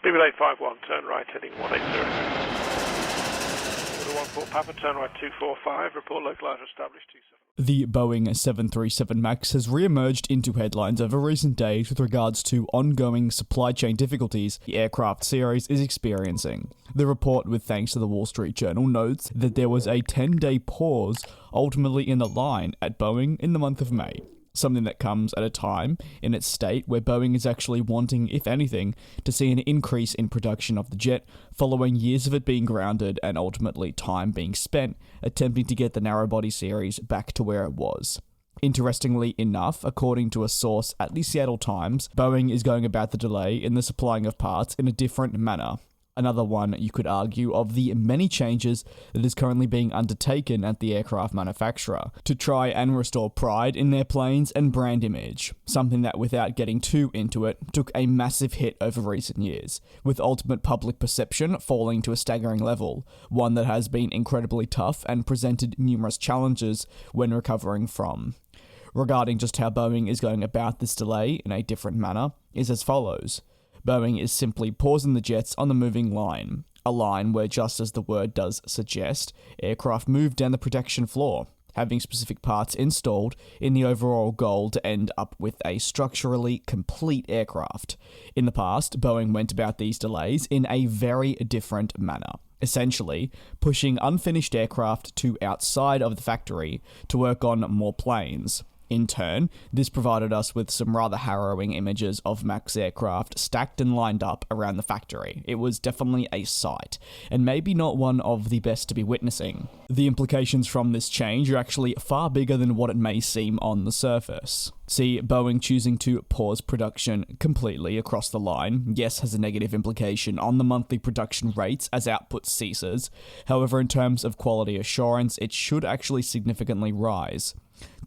BB851, turn right, heading 180. 14 Papa, turn right 245, report localizer established 27. The Boeing 737 MAX has re-emerged into headlines over recent days with regards to ongoing supply chain difficulties the aircraft series is experiencing. The report, with thanks to the Wall Street Journal, notes that there was a 10-day pause ultimately in the line at Boeing in the month of May. Something that comes at a time in its state where Boeing is actually wanting, if anything, to see an increase in production of the jet following years of it being grounded and ultimately time being spent attempting to get the narrow-body series back to where it was. Interestingly enough, according to a source at the Seattle Times, Boeing is going about the delay in the supplying of parts in a different manner. Another one, you could argue, of the many changes that is currently being undertaken at the aircraft manufacturer to try and restore pride in their planes and brand image, something that, without getting too into it, took a massive hit over recent years, with ultimate public perception falling to a staggering level, one that has been incredibly tough and presented numerous challenges when recovering from. Regarding just how Boeing is going about this delay in a different manner is as follows. Boeing is simply pausing the jets on the moving line, a line where, just as the word does suggest, aircraft move down the production floor, having specific parts installed in the overall goal to end up with a structurally complete aircraft. In the past, Boeing went about these delays in a very different manner, essentially pushing unfinished aircraft to outside of the factory to work on more planes. In turn, this provided us with some rather harrowing images of MAX aircraft stacked and lined up around the factory. It was definitely a sight, and maybe not one of the best to be witnessing. The implications from this change are actually far bigger than what it may seem on the surface. See, Boeing choosing to pause production completely across the line, yes, has a negative implication on the monthly production rates as output ceases. However, in terms of quality assurance, it should actually significantly rise.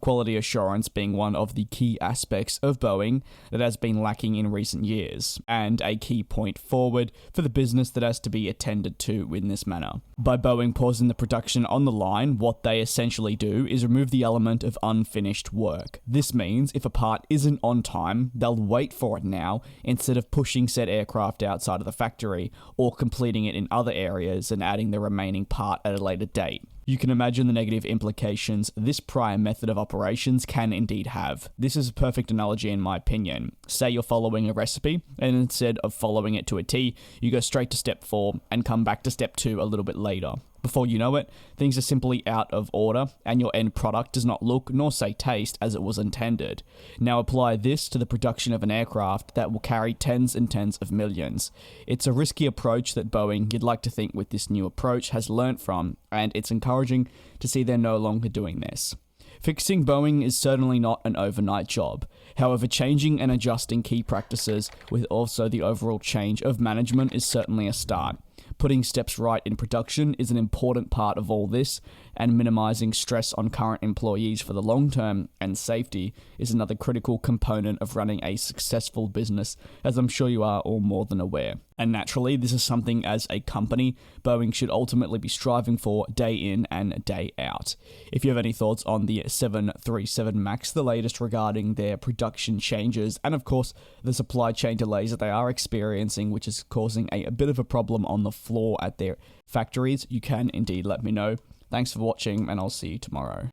Quality assurance being one of the key aspects of Boeing that has been lacking in recent years, and a key point forward for the business that has to be attended to in this manner. By Boeing pausing the production on the line, what they essentially do is remove the element of unfinished work. This means if a part isn't on time, they'll wait for it now instead of pushing said aircraft outside of the factory or completing it in other areas and adding the remaining part at a later date. You can imagine the negative implications this prior method of operations can indeed have. This is a perfect analogy in my opinion. Say you're following a recipe, and instead of following it to a T, you go straight to step 4 and come back to step 2 a little bit later. Before you know it, things are simply out of order, and your end product does not look nor say taste as it was intended. Now apply this to the production of an aircraft that will carry tens and tens of millions. It's a risky approach that Boeing, you'd like to think with this new approach, has learnt from, and it's encouraging to see they're no longer doing this. Fixing Boeing is certainly not an overnight job. However, changing and adjusting key practices with also the overall change of management is certainly a start. Putting steps right in production is an important part of all this, and minimizing stress on current employees for the long term and safety is another critical component of running a successful business, as I'm sure you are all more than aware. And naturally, this is something as a company, Boeing should ultimately be striving for day in and day out. If you have any thoughts on the 737 MAX, the latest regarding their production changes, and of course, the supply chain delays that they are experiencing, which is causing a bit of a problem on the floor at their factories, you can indeed let me know. Thanks for watching, and I'll see you tomorrow.